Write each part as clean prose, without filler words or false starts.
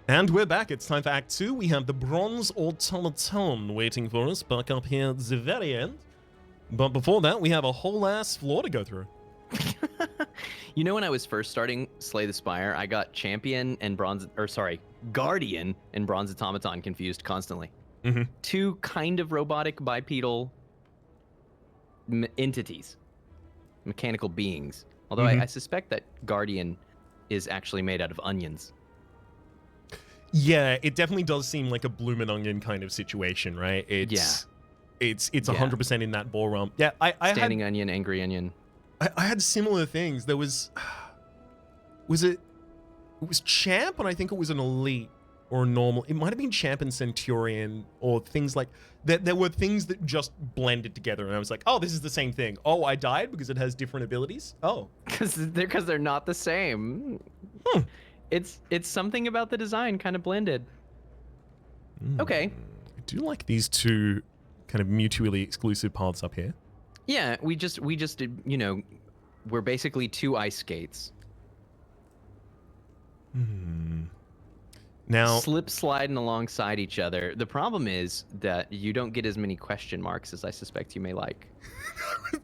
And we're back. It's time for Act 2. We have the Bronze Automaton waiting for us back up here at the very end. But before that, we have a whole ass floor to go through. You know, when I was first starting Slay the Spire, I got Champion and Guardian and Bronze Automaton confused constantly. Mm-hmm. Two kind of robotic bipedal entities, mechanical beings. Although I suspect that Guardian is actually made out of onions. Yeah, it definitely does seem like a bloomin' onion kind of situation, right? It's 100% in that ball realm. Yeah, I Standing onion, angry onion. I had similar things. There was it was Champ, and I think it was an elite or a normal. It might have been Champ and Centurion or things like that. There were things that just blended together, and I was like, oh, this is the same thing. Oh, I died because it has different abilities. Oh, because they're not the same. It's something about the design kind of blended. Okay. I do like these two kind of mutually exclusive paths up here. Yeah, we just you know, we're basically two ice skates. Now slip sliding alongside each other. The problem is that you don't get as many question marks as I suspect you may like.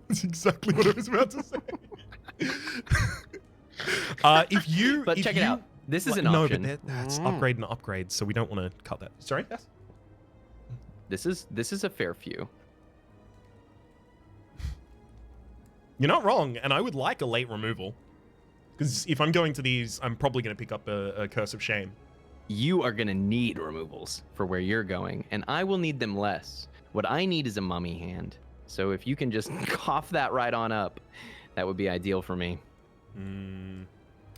That's exactly what I was about to say. But check it out. This is an option. No, but that's upgrade and upgrade, so we don't want to cut that. Sorry? Yes? This is a fair few. You're not wrong, and I would like a late removal. Because if I'm going to these, I'm probably going to pick up a Curse of Shame. You are going to need removals for where you're going, and I will need them less. What I need is a mummy hand. So if you can just cough that right on up, that would be ideal for me.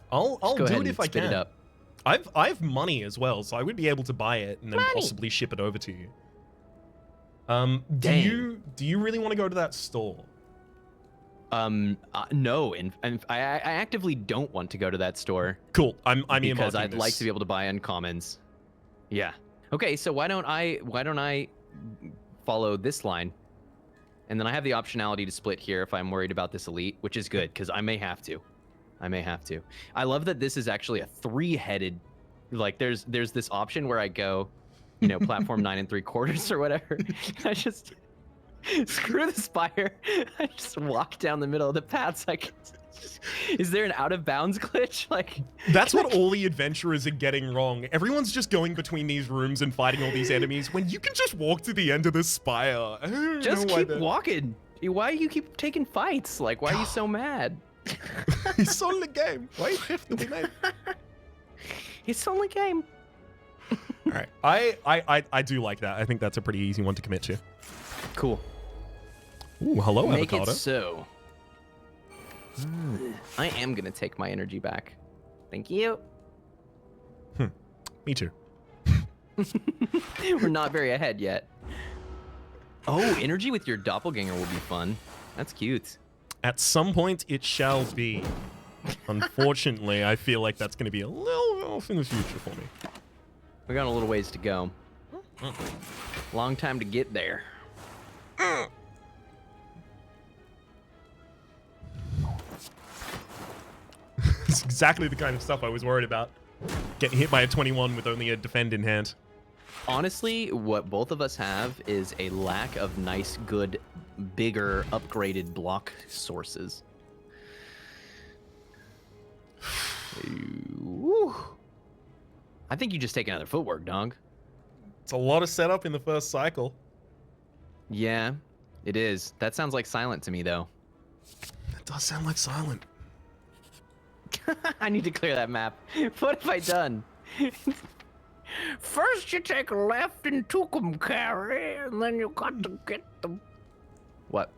I'll do it if I can. It up. I have money as well, so I would be able to buy it and then possibly ship it over to you. Do you really want to go to that store? No, and I actively don't want to go to that store. Cool. I'm because I'd like to be able to buy uncommons. Yeah. Okay, so why don't I follow this line, and then I have the optionality to split here if I'm worried about this elite, which is good because I may have to. I love that this is actually a three-headed. Like there's this option where I go, you know, platform 9 3/4 or whatever. I just. Screw the spire. I just walk down the middle of the paths. Like, is there an out of bounds glitch? Like, that's what all the adventurers are getting wrong. Everyone's just going between these rooms and fighting all these enemies when you can just walk to the end of the spire. Just keep walking. Why do you keep taking fights? Like, why are you so mad? It's only the game. Why you have to be mad? It's only game. All right, I do like that. I think that's a pretty easy one to commit to. Cool. Ooh, hello, Make avocado. It so. I am gonna take my energy back. Thank you. Me too. We're not very ahead yet. Oh, energy with your doppelganger will be fun. That's cute. At some point, it shall be. Unfortunately, I feel like that's going to be a little off in the future for me. We got a little ways to go. Long time to get there. It's exactly the kind of stuff I was worried about. Getting hit by a 21 with only a defend in hand. Honestly, what both of us have is a lack of nice, good, bigger, upgraded block sources. I think you just take another footwork, dog. It's a lot of setup in the first cycle. Yeah, it is. That sounds like Silent to me, though. That does sound like Silent. I need to clear that map. What have I done? First you take a left and Tucumcari, and then you got to get them. What?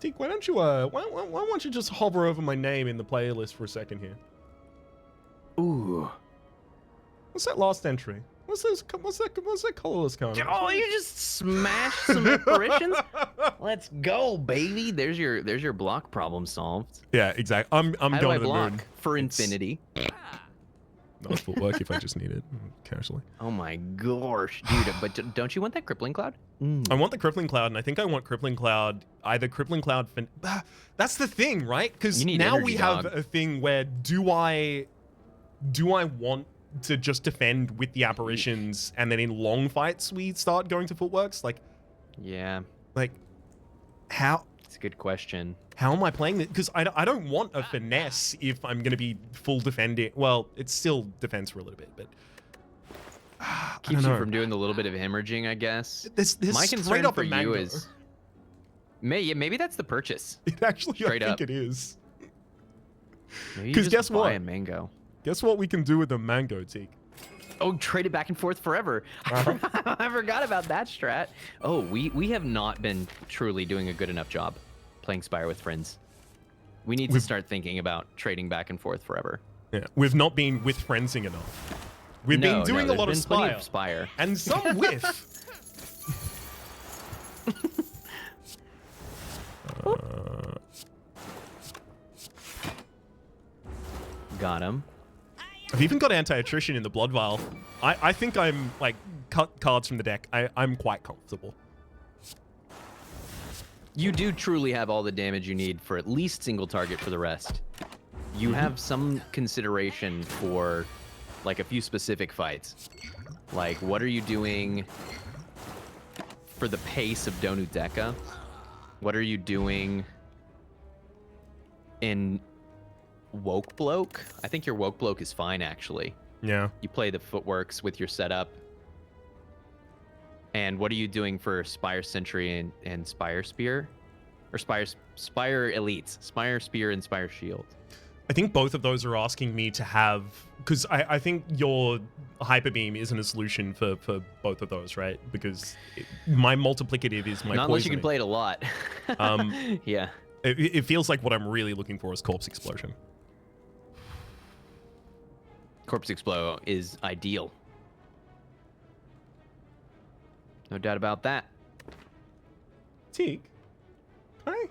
Teak, why don't you why don't you just hover over my name in the playlist for a second here? Ooh. What's that last entry? What's that colorless card? Oh, you just smashed some apparitions? Let's go, baby. There's your block problem solved. Yeah, exactly. I'm How going do I to the block moon. for infinity? Not footwork if I just need it casually. Oh my gosh, dude! But don't you want that crippling cloud? I want the crippling cloud, and I think I want crippling cloud. Either crippling cloud. That's the thing, right? Because now we have a thing where do I want to just defend with the apparitions, and then in long fights we start going to footworks? Yeah, How? it's a good question. How am I playing this? Because I don't want a finesse if I'm going to be full defending. Well, it's still defense for a little bit, but Keeps you from doing the little bit of hemorrhaging, I guess. This My straight concern up for a you mango. is maybe that's the purchase. It actually, Straight I think up. it is. Maybe you 'Cause just guess buy what? a mango. Guess what we can do with the mango, Teak? Oh, trade it back and forth forever. I forgot about that strat. Oh, we have not been truly doing a good enough job playing Spire with friends. We need to start thinking about trading back and forth forever. Yeah, we've not been with friendsing enough. We've been doing a lot of there's been plenty Spire. of Spire. And some with. Got him. I've even got anti-attrition in the blood vial. I think I'm like cut cards from the deck. I'm quite comfortable. You do truly have all the damage you need for at least single target for the rest. You have some consideration for like a few specific fights. Like, what are you doing for the pace of Donu Deka? What are you doing in Woke Bloke? I think your Woke Bloke is fine, actually. Yeah. You play the footworks with your setup. And what are you doing for Spire Sentry and Spire Spear? Or Spire Elites? Spire Spear and Spire Shield. I think both of those are asking me to have... Because I think your Hyper Beam isn't a solution for both of those, right? Because my multiplicative is my Not unless you can play it a lot. Yeah. It feels like what I'm really looking for is Corpse Explosion. Corpse Explode is ideal. No doubt about that. Teak? Hi.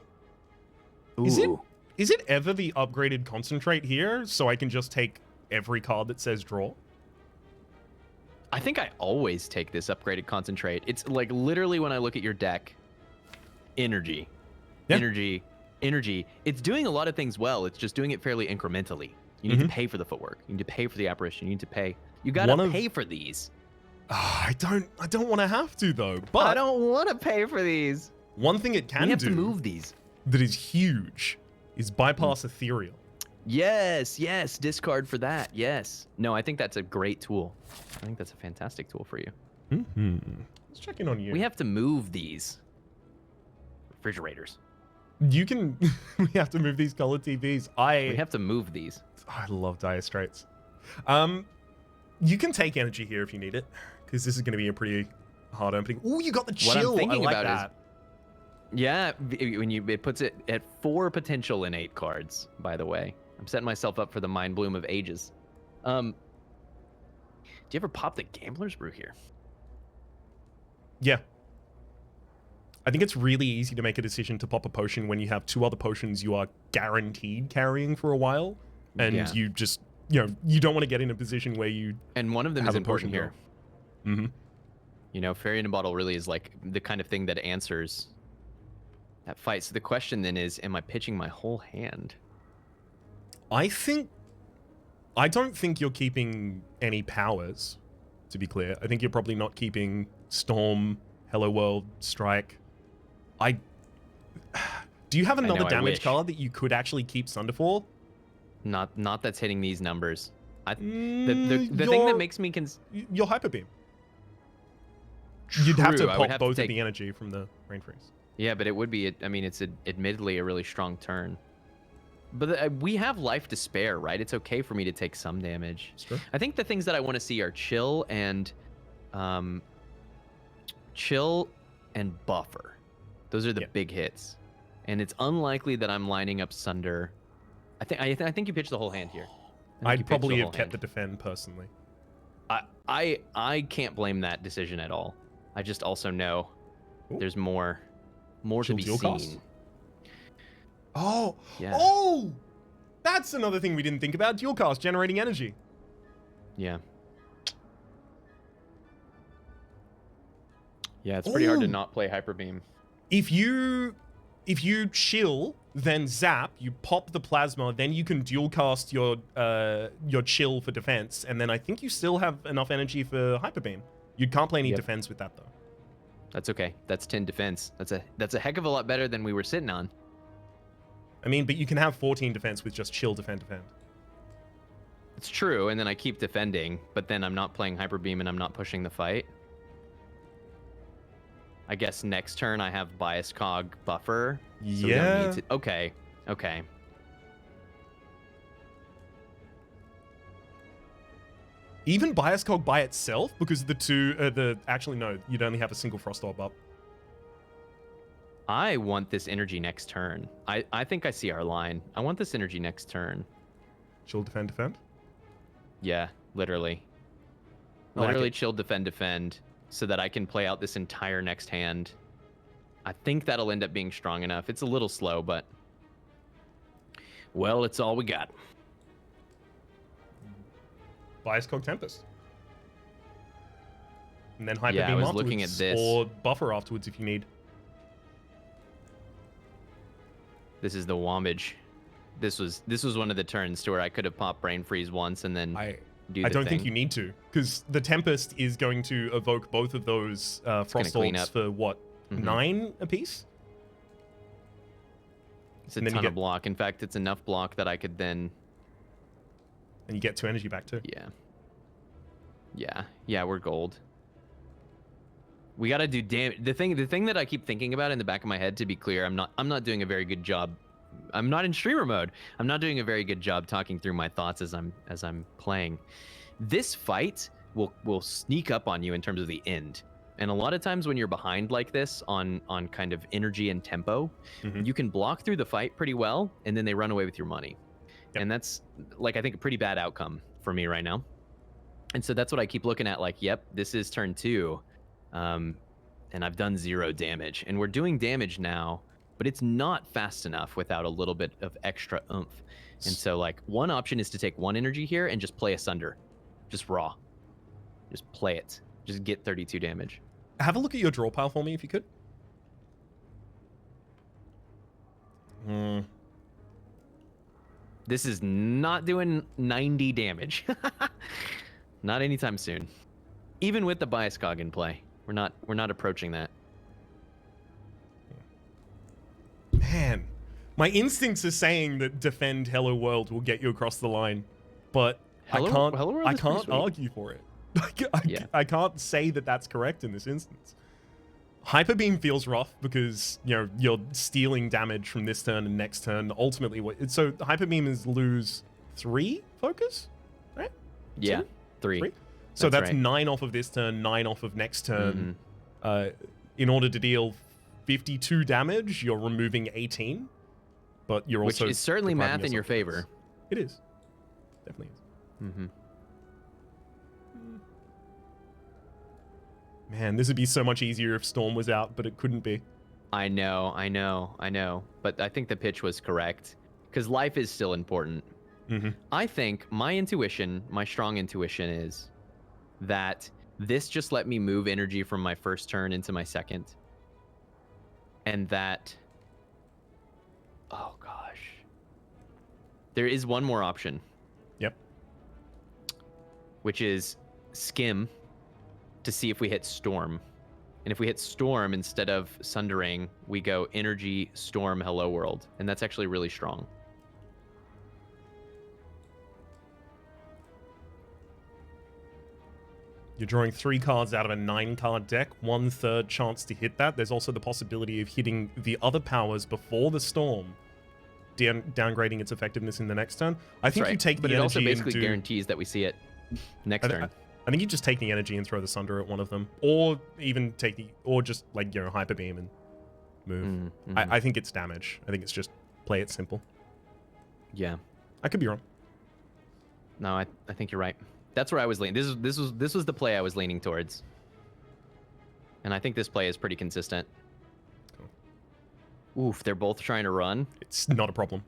Ooh. Is it ever the upgraded concentrate here, so I can just take every card that says draw? I think I always take this upgraded concentrate. It's like literally when I look at your deck, energy, Yeah. energy. It's doing a lot of things well. It's just doing it fairly incrementally. You need to pay for the footwork. You need to pay for the apparition. You need to pay. You gotta pay for these. I don't want to have to though. But I don't want to pay for these. one thing it can We have do to move these. that is huge is bypass Ethereal. Yes, discard for that. Yes. No, I think that's a great tool. I think that's a fantastic tool for you. Let's check in on you. We have to move these refrigerators. You can. We have to move these color TVs. We have to move these. I love Dire Straits. You can take energy here if you need it, because this is going to be a pretty hard opening. Oh, you got the chill. What I'm thinking I like about that. Yeah, it puts it at 4 potential in 8 cards. By the way, I'm setting myself up for the Mind Bloom of Ages. Do you ever pop the Gambler's Brew here? Yeah. I think it's really easy to make a decision to pop a potion when you have 2 other potions you are guaranteed carrying for a while, and you just, you don't want to get in a position where you and one of them is important here. Mm-hmm. You know, Fairy in a Bottle really is like the kind of thing that answers that fight. So the question then is, am I pitching my whole hand? I don't think you're keeping any powers, to be clear. I think you're probably not keeping Storm, Hello World, Strike. Do you have another damage card that you could actually keep Sunderfall? Not that's hitting these numbers. The thing that makes me your Hyper Beam. You'd have to I would pop have both to of the energy from the Rain Freeze. Yeah, but it would be. I mean, it's admittedly a really strong turn. But we have life to spare, right? It's okay for me to take some damage. Sure. I think the things that I want to see are chill and buffer. Those are the big hits, and it's unlikely that I'm lining up Sunder. I think you pitched the whole hand here. I'd probably have kept the defend personally. I can't blame that decision at all. I just also know there's more to be seen. Oh, yeah. Oh, that's another thing we didn't think about. Dual cast generating energy. Yeah. Yeah, it's pretty hard to not play Hyper Beam. If you if you chill, then zap, you pop the plasma, then you can dual cast your chill for defense, and then I think you still have enough energy for hyper beam. You can't play any defense with that though. That's okay. That's 10 defense. That's a heck of a lot better than we were sitting on. I mean, but you can have 14 defense with just chill, defend. It's true, and then I keep defending, but then I'm not playing hyper beam and I'm not pushing the fight. I guess next turn I have bias cog buffer. So we don't need to... Okay. Even bias cog by itself, because the two, actually no, you'd only have a single frost orb up. I want this energy next turn. I think I see our line. I want this energy next turn. Chill, defend. Yeah, literally. Literally chill, defend, so that I can play out this entire next hand. I think that'll end up being strong enough. It's a little slow, but... Well, it's all we got. Bias cog Tempest. And then hyper beam I was afterwards, looking at this. or buffer afterwards if you need. This is the Wombage. This was one of the turns to where I could have popped Brain Freeze once and then I don't think you need to, because the Tempest is going to evoke both of those Frost Orbs for what, 9 apiece? It's a ton of block. In fact, it's enough block that I could then... And you get 2 energy back too. Yeah, we're gold. We gotta do damage. The thing that I keep thinking about in the back of my head, to be clear, I'm not doing a very good job. I'm not in streamer mode. I'm not doing a very good job talking through my thoughts as I'm playing. This fight will sneak up on you in terms of the end. And a lot of times when you're behind like this on kind of energy and tempo, you can block through the fight pretty well, and then they run away with your money. Yep. And that's, like, I think a pretty bad outcome for me right now. And so that's what I keep looking at, like, yep, this is turn 2. And I've done 0 damage. And we're doing damage now, but it's not fast enough without a little bit of extra oomph. And so, like, one option is to take 1 energy here and just play Asunder. Just raw. Just play it. Just get 32 damage. Have a look at your draw pile for me, if you could. This is not doing 90 damage. Not anytime soon. Even with the bias cog in play, we're not approaching that. Man, my instincts are saying that defend Hello World will get you across the line, but I can't argue for it. I can't say that that's correct in this instance. Hyper Beam feels rough because, you know, you're stealing damage from this turn and next turn. Ultimately, so Hyper Beam is lose 3 focus, right? Yeah, 3. So that's right. 9 off of this turn, 9 off of next turn. In order to deal 52 damage, you're removing 18, but you're also... Which is certainly math in your favor. It is. Definitely is. Man, this would be so much easier if Storm was out, but it couldn't be. I know. But I think the pitch was correct, because life is still important. I think my intuition, my strong intuition is that this just let me move energy from my first turn into my second. And that... Oh, gosh. There is one more option. Yep. Which is skim to see if we hit Storm. And if we hit Storm instead of Sundering, we go Energy, Storm, Hello World. And that's actually really strong. You're drawing 3 cards out of a 9-card deck, 1/3 chance to hit that. There's also the possibility of hitting the other powers before the Storm, downgrading its effectiveness in the next turn. I think you take the energy, but it also basically guarantees that we see it next turn. I think you just take the energy and throw the Sunder at one of them, or even or just, like, you know, Hyper Beam and move. I think it's damage. I think it's just play it simple. Yeah, I could be wrong. No, I think you're right. That's where I was leaning. This was the play I was leaning towards, and I think this play is pretty consistent. Cool. Oof, they're both trying to run. It's not a problem.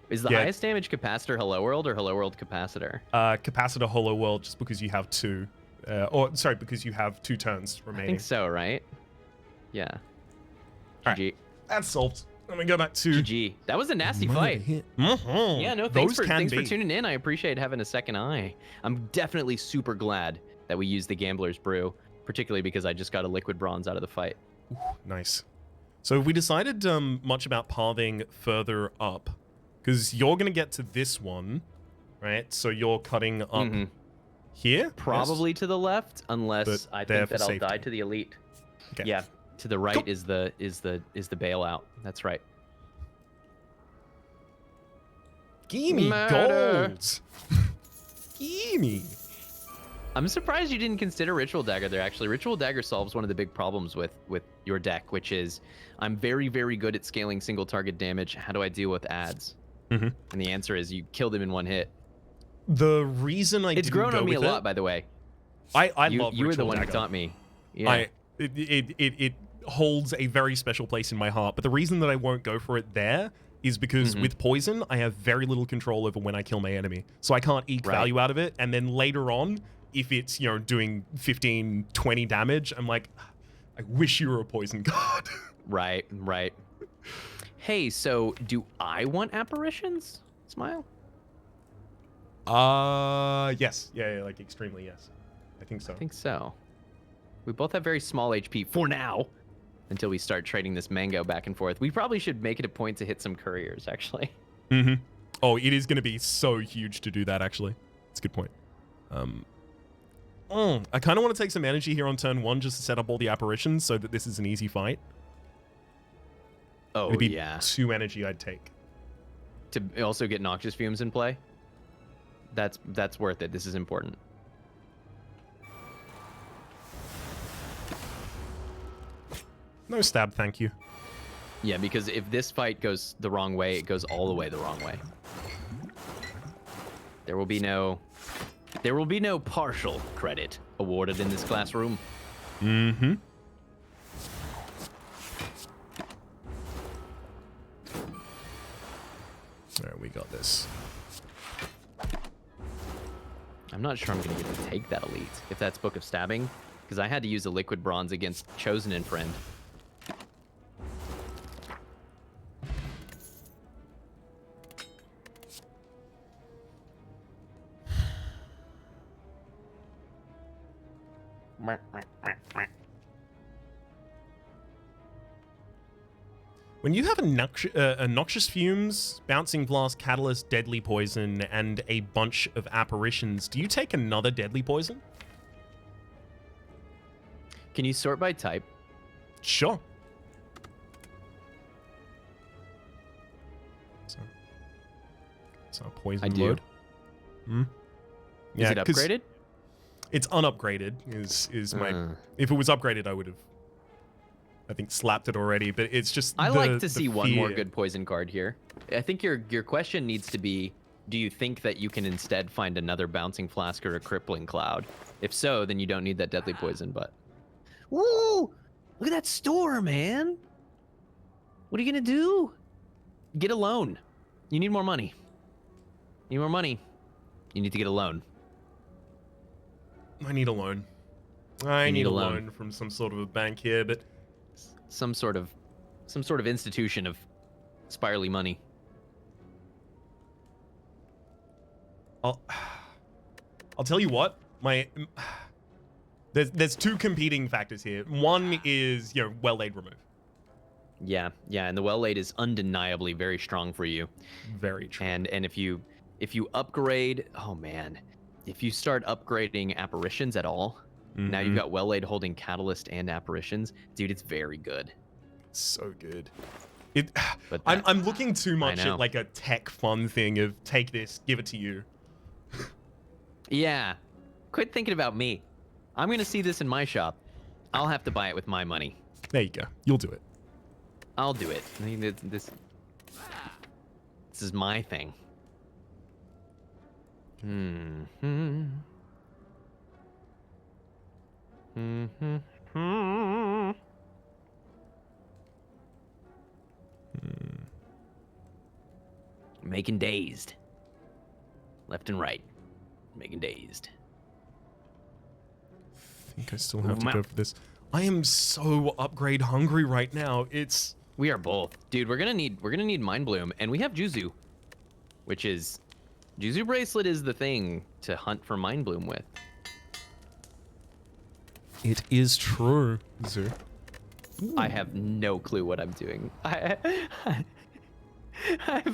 Is the highest damage capacitor Hello World or Hello World capacitor? Capacitor Hello World, just because you have 2, because you have 2 turns remaining. I think so, right? Yeah. GG. That's solved. Let me go back to GG. That was a nasty fight. Yeah, no, thanks for tuning in. I appreciate having a second eye. I'm definitely super glad that we used the Gambler's Brew, particularly because I just got a liquid bronze out of the fight. Ooh, nice. So we decided much about pathing further up, because you're going to get to this one, right? So you're cutting up here? Probably to the left, unless I think that I'll die to the elite. Okay. Yeah, to the right is the bailout. That's right. Gimme gold. Gimme. I'm surprised you didn't consider Ritual Dagger there, actually. Ritual Dagger solves one of the big problems with your deck, which is I'm very, very good at scaling single target damage. How do I deal with ads? And the answer is you kill them in one hit. The reason I it's didn't grown go on me with a lot, by the way. I love you were the Ritual one who Dagger. taught me. Yeah. It holds a very special place in my heart, but the reason that I won't go for it there is because with poison, I have very little control over when I kill my enemy. So I can't eke value out of it, and then later on, if it's, you know, doing 15, 20 damage, I'm like, I wish you were a poison god. Right. Hey, so do I want apparitions? Smile? Yes. Yeah, like extremely yes. I think so. I think so. We both have very small HP for now, until we start trading this mango back and forth. We probably should make it a point to hit some couriers, actually. Oh, it is going to be so huge to do that, actually. It's a good point. I kind of want to take some energy here on turn 1 just to set up all the apparitions so that this is an easy fight. Oh, It'd be yeah. 2 energy I'd take. To also get Noxious Fumes in play? That's worth it. This is important. No stab, thank you. Yeah, because if this fight goes the wrong way, it goes all the way the wrong way. There will be no partial credit awarded in this classroom. There, we got this. I'm not sure I'm going to get to take that elite, if that's Book of Stabbing, because I had to use a liquid bronze against Chosen and Friend. When you have a Noxious Fumes, Bouncing Blast, Catalyst, Deadly Poison, and a bunch of apparitions, do you take another Deadly Poison? Can you sort by type? Sure. So poison I do. load. Is it 'cause upgraded? It's unupgraded. Is my if it was upgraded, I would have, I think, slapped it already. But it's just I like to see one more fear. good poison card here. I think your question needs to be: do you think that you can instead find another Bouncing Flask or a Crippling Cloud? If so, then you don't need that deadly poison. But woo! Look at that store, man. What are you gonna do? Get a loan. You need more money. You need more money. You need to get a loan. I need a loan. I need a loan from some sort of a bank here, but some sort of institution of spirally money. I'll tell you what. There's 2 competing factors here. One is, you know, well-laid remove. Yeah, and the well-laid is undeniably very strong for you. Very true. And if you upgrade, oh man, if you start upgrading apparitions at all, now you've got well-laid holding catalyst and apparitions, dude, it's very good. So good. I'm looking too much at like a tech fun thing of take this, give it to you. Yeah, quit thinking about me. I'm gonna see this in my shop. I'll have to buy it with my money. There you go. You'll do it. I'll do it. I mean, this is my thing. Making dazed. Left and right. Making dazed. I think I still have to go for this. I am so upgrade hungry right now. It's... We are both. Dude, we're gonna need Mind Bloom, and we have Juzu. Which is... Juzu Bracelet is the thing to hunt for Mind Bloom with. It is true, Zoo. I have no clue what I'm doing. I've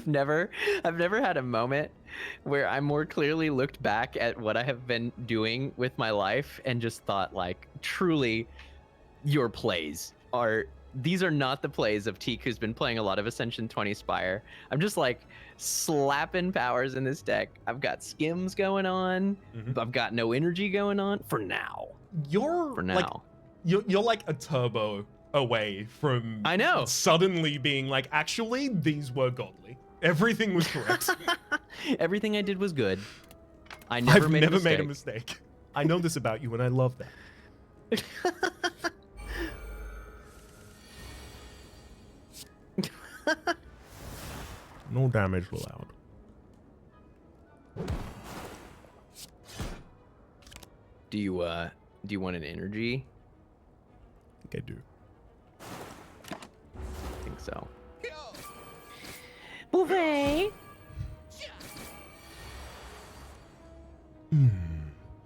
never had a moment where I more clearly looked back at what I have been doing with my life and just thought, like, truly, your plays are... These are not the plays of Teak, who's been playing a lot of Ascension 20 Spire. I'm just like slapping powers in this deck. I've got skims going on. I've got no energy going on for now. You're like a turbo away from I know suddenly being like, actually, these were godly. Everything was correct. Everything I did was good. I've never made a mistake. I know this about you, and I love that. No damage allowed. Do you want an energy? I think I do. I think so. Buffet.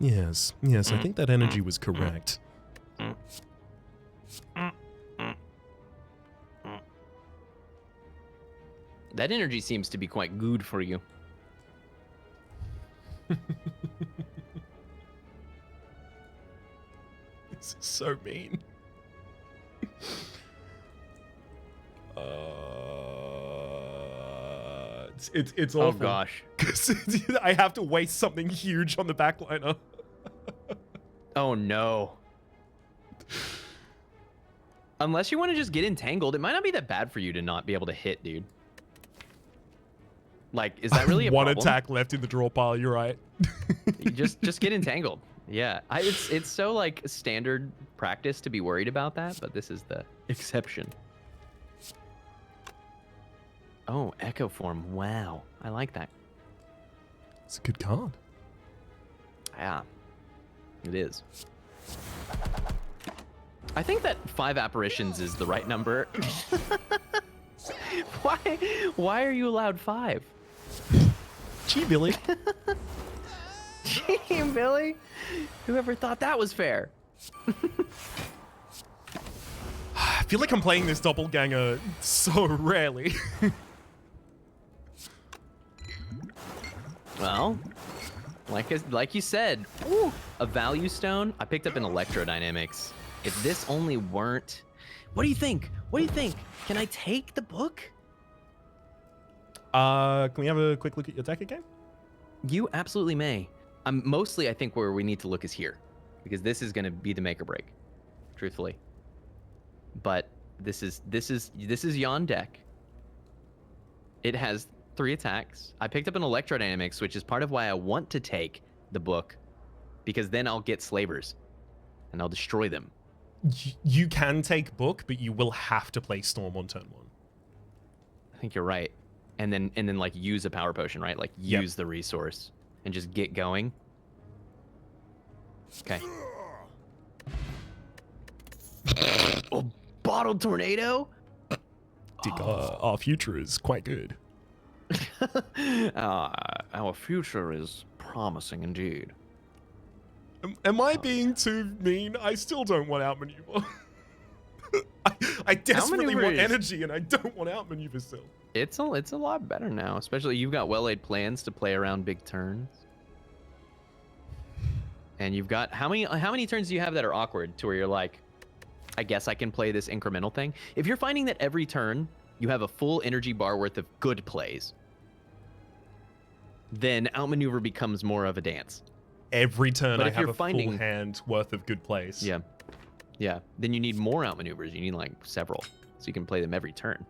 Yes, I think that energy was correct. That energy seems to be quite good for you. This is so mean. It's awful. Oh gosh. Because I have to waste something huge on the backliner. Oh no. Unless you want to just get entangled, it might not be that bad for you to not be able to hit, dude. Like, is that really a one problem? attack left in the draw pile? You're right. You just get entangled. Yeah, it's so like standard practice to be worried about that, but this is the exception. Oh, Echo Form. Wow, I like that. It's a good card. Yeah, it is. I think that 5 apparitions is the right number. Why are you allowed 5? Gee, Billy. Gee, Billy. Whoever thought that was fair? I feel like I'm playing this doppelganger so rarely. Well, like you said, ooh, a value stone. I picked up an electrodynamics. If this only weren't... What do you think? What do you think? Can I take the book? Can we have a quick look at your deck again? You absolutely may. Mostly, I think where we need to look is here, because this is going to be the make or break, truthfully. But this is Yon deck. It has 3 attacks. I picked up an electrodynamics, which is part of why I want to take the book, because then I'll get slavers, and I'll destroy them. You can take book, but you will have to play Storm on turn 1. I think you're right. And then like use a power potion, right? Like use the resource and just get going. Okay. Oh, bottled tornado? Our future is quite good. Our future is promising indeed. Am I being too mean? I still don't want outmaneuver. I desperately want energy, and I don't want outmaneuver still. It's a lot better now, especially you've got well-laid plans to play around big turns. And you've got how many turns do you have that are awkward to where you're like, I guess I can play this incremental thing? If you're finding that every turn you have a full energy bar worth of good plays, then outmaneuver becomes more of a dance. Every turn I have a full hand worth of good plays. Yeah. Yeah. Then you need more outmaneuvers. You need like several. So you can play them every turn.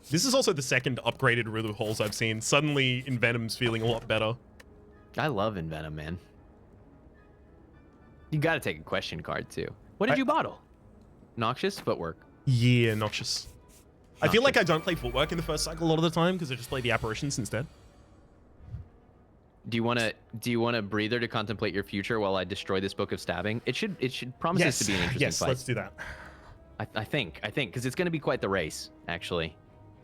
This is also the second upgraded Riddle Halls I've seen. Suddenly, Envenom's feeling a lot better. I love Envenom, man. You gotta take a question card, too. What did you bottle? Noxious Footwork. Yeah, Noxious. I feel like I don't play Footwork in the first cycle a lot of the time because I just play the Apparitions instead. Do you want a breather to contemplate your future while I destroy this book of stabbing? It should promises to be an interesting fight. Yes, let's do that. I think because it's going to be quite the race, actually.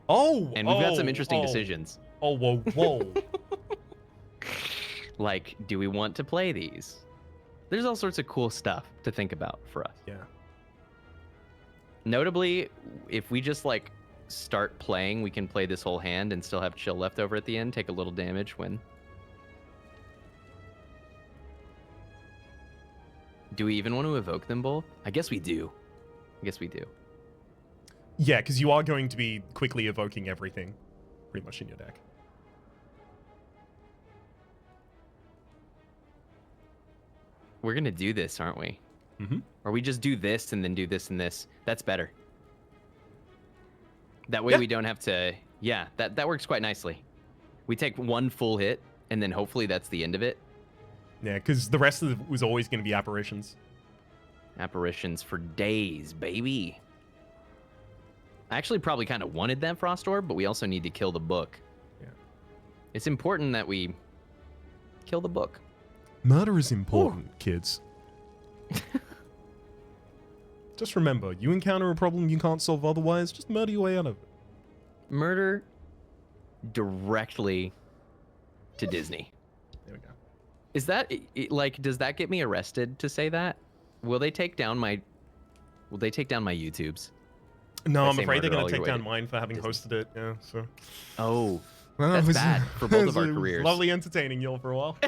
Oh, and we've got some interesting decisions. Oh, whoa. Like, do we want to play these? There's all sorts of cool stuff to think about for us. Yeah. Notably, if we just like start playing, we can play this whole hand and still have chill left over at the end, take a little damage when... Do we even want to evoke them both? I guess we do. Yeah, because you are going to be quickly evoking everything pretty much in your deck. We're going to do this, aren't we? Mm-hmm. Or we just do this and then do this and this. That's better. That way we don't have to... Yeah, that works quite nicely. We take one full hit, and then hopefully that's the end of it. Yeah, because the rest of it was always going to be apparitions. Apparitions for days, baby. I actually probably kind of wanted that Frost Orb, but we also need to kill the book. Yeah. It's important that we kill the book. Murder is important, kids. Just remember, you encounter a problem you can't solve otherwise, just murder your way out of it. Murder directly to Disney. There we go. Is that, like, does that get me arrested to say that? Will they take down my YouTubes? No, I'm afraid they're going to take down mine for having hosted it. Yeah, so. Oh, well, that's bad for both of our careers. Lovely entertaining y'all for a while.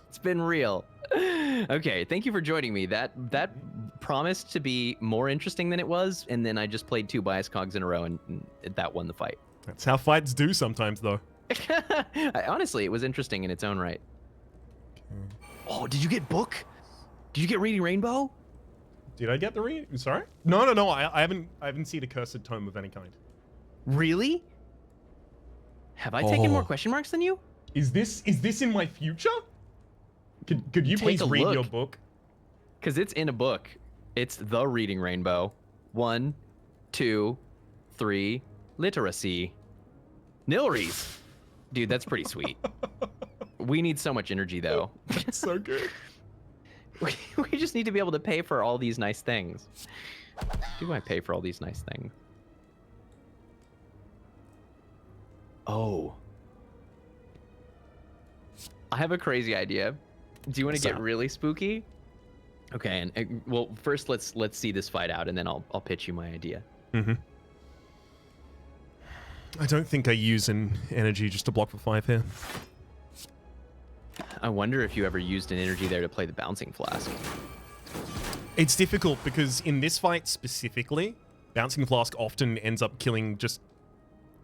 It's been real. Okay, thank you for joining me. That promised to be more interesting than it was, and then I just played 2 bias cogs in a row, and that won the fight. That's how fights do sometimes, though. Honestly, it was interesting in its own right. Oh, did you get book? Did you get Reading Rainbow? Did I get the reading? Sorry? No. I haven't seen a cursed tome of any kind. Really? Have I taken more question marks than you? Is this in my future? Could you please read your book? Because it's in a book. It's the Reading Rainbow. 1, 2, 3, literacy. Nilries. Dude, that's pretty sweet. We need so much energy, though. That's so good. We just need to be able to pay for all these nice things. Do I pay for all these nice things? Oh. I have a crazy idea. Do you want to get really spooky? Okay, and well, first let's see this fight out, and then I'll pitch you my idea. Mm-hmm. I don't think I use an energy just to block for 5 here. I wonder if you ever used an energy there to play the Bouncing Flask. It's difficult because in this fight specifically, Bouncing Flask often ends up killing just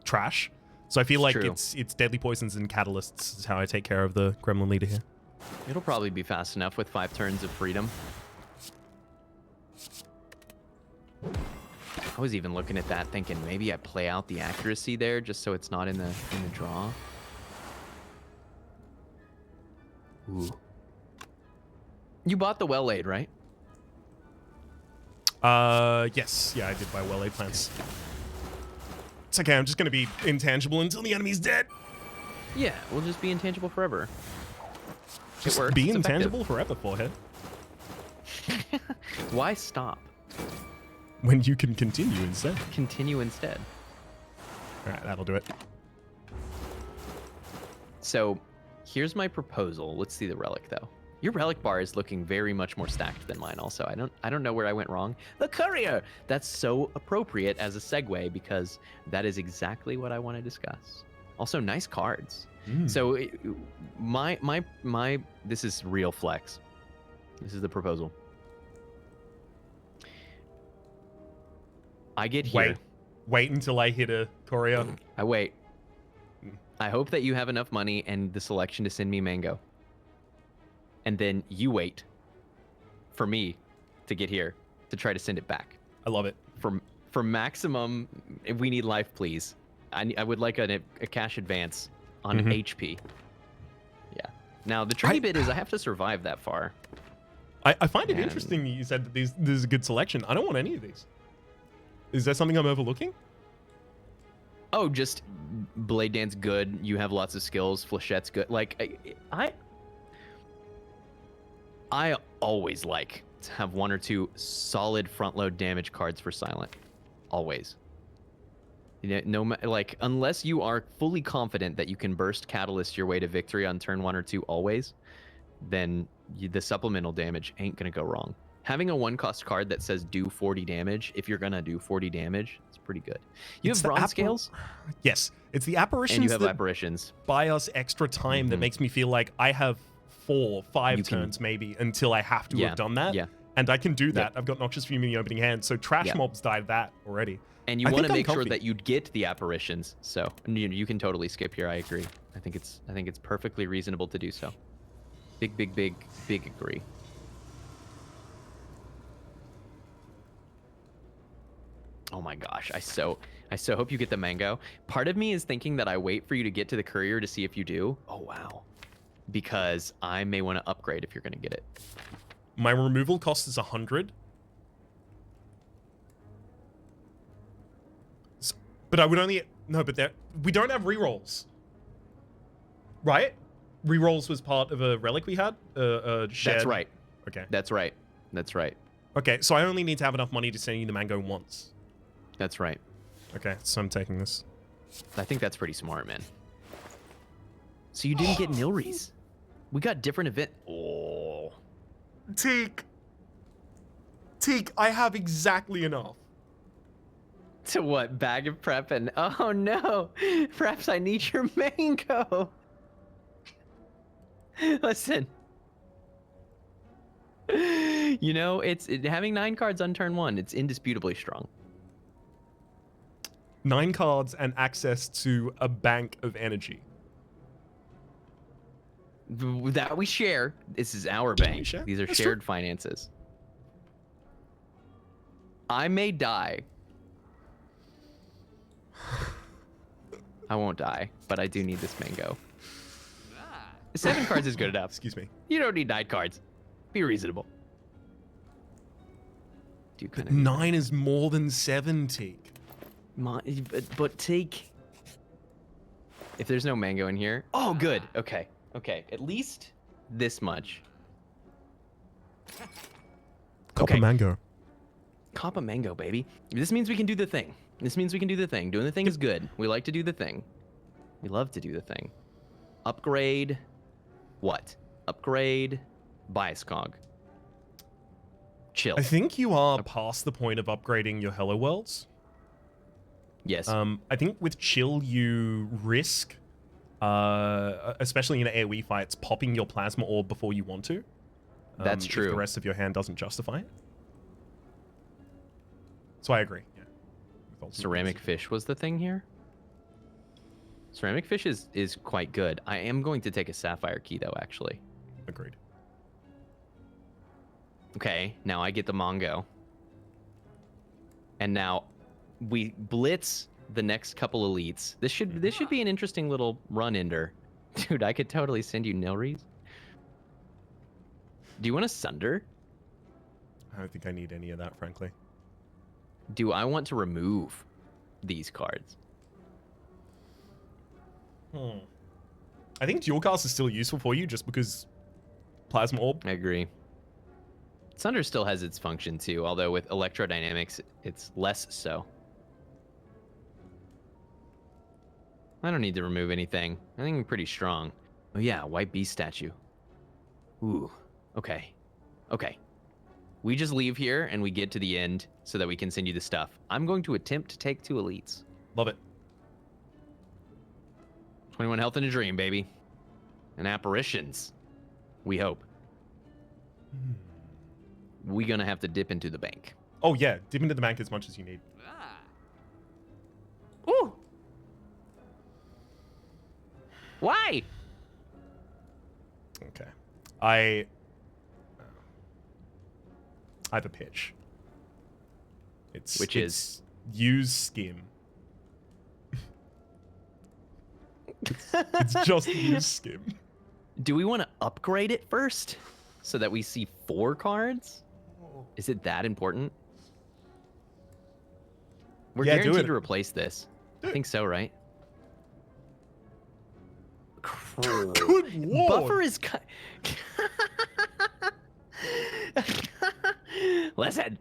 trash. So I feel like it's Deadly Poisons and Catalysts is how I take care of the Gremlin leader here. It'll probably be fast enough with 5 turns of freedom. I was even looking at that thinking maybe I play out the accuracy there just so it's not in the draw. Ooh. You bought the Well Laid, right? Yes. Yeah, I did buy Well Laid plants. It's okay, I'm just gonna be intangible until the enemy's dead. Yeah, we'll just be intangible forever. Just be intangible forever, Forehead. Why stop? When you can continue instead. Continue instead. Alright, that'll do it. So, here's my proposal. Let's see the relic, though. Your relic bar is looking very much more stacked than mine also. I don't know where I went wrong. The courier! That's so appropriate as a segue because that is exactly what I want to discuss. Also, nice cards. So this is real flex. This is the proposal. I get here. Wait until I hit a courier. I wait. I hope that you have enough money and the selection to send me Mango. And then you wait for me to get here to try to send it back. I love it. For maximum, if we need life, please. I would like a cash advance on HP. Yeah. Now, the tricky bit is I have to survive that far. I find it interesting you said that this is a good selection. I don't want any of these. Is there something I'm overlooking? Oh, just Blade Dance good. You have lots of skills. Flechette's good. Like I always like to have 1 or 2 solid front load damage cards for Silent. Always. You know, like unless you are fully confident that you can burst Catalyst your way to victory on turn 1 or 2 always, then the supplemental damage ain't gonna go wrong. Having a 1-cost card that says do 40 damage, if you're gonna do 40 damage, it's pretty good. You have bronze scales? Yes. It's the apparitions And you have that apparitions. buy us extra time that makes me feel like I have 4, 5 turns maybe until I have to have done that. Yeah. And I can do that. I've got Noxious Fume in the opening hand, so trash mobs died that already. And you want to make sure that you get the apparitions, so you can totally skip here. I agree. I think it's perfectly reasonable to do so. Big agree. Oh my gosh, I so hope you get the mango. Part of me is thinking that I wait for you to get to the courier to see if you do. Oh wow, because I may want to upgrade if you're gonna get it. My removal cost is 100. But I would only... No, but we don't have rerolls. Right? Rerolls was part of a relic we had? Shared... That's right. Okay. That's right. That's right. Okay, so I only need to have enough money to send you the mango once. That's right. Okay, so I'm taking this. I think that's pretty smart, man. So you didn't get Nilries. We got different event... Oh... Teak, I have exactly enough. To what? Bag of prep and... Oh no! Perhaps I need your mango! Listen. You know, having 9 cards on turn 1, it's indisputably strong. 9 cards and access to a bank of energy. That we share. This is our bank. These are shared finances. I may die. I won't die, but I do need this mango. 7 cards is good enough. Excuse me. You don't need 9 cards. Be reasonable. Do kind of 9 is more than 7, Teak. But take... If there's no mango in here... Oh, good. Okay. Okay. At least this much. Copper mango. Copper mango, baby. This means we can do the thing. This means we can do the thing. Doing the thing is good. We like to do the thing. We love to do the thing. Upgrade. What? Upgrade. Bias cog. Chill. I think you are past the point of upgrading your Hello Worlds. Yes. I think with chill you risk, especially in AoE fights, popping your plasma orb before you want to. That's true. If the rest of your hand doesn't justify it. So I agree. Yeah. Ceramic fish was the thing here. Ceramic fish is quite good. I am going to take a sapphire key though, actually. Agreed. Okay, now I get the Mongo. And now we blitz the next couple elites. This should be an interesting little run-ender. Dude, I could totally send you Nilries. Do you want to Sunder? I don't think I need any of that, frankly. Do I want to remove these cards? I think Dual Cast is still useful for you just because Plasma Orb. I agree. Sunder still has its function too, although with Electrodynamics, it's less so. I don't need to remove anything. I think I'm pretty strong. Oh yeah, White Beast statue. Ooh, okay. Okay. We just leave here and we get to the end so that we can send you the stuff. I'm going to attempt to take 2 elites. Love it. 21 health in a dream, baby. And apparitions. We hope. We gonna have to dip into the bank. Oh yeah, dip into the bank as much as you need. Ooh. Why? Okay. I have a pitch. It's use skim. it's just use skim. Do we want to upgrade it first so that we see 4 cards? Is it that important? We're guaranteed to replace this. I think so, right? Good lord. Buffer is Listen.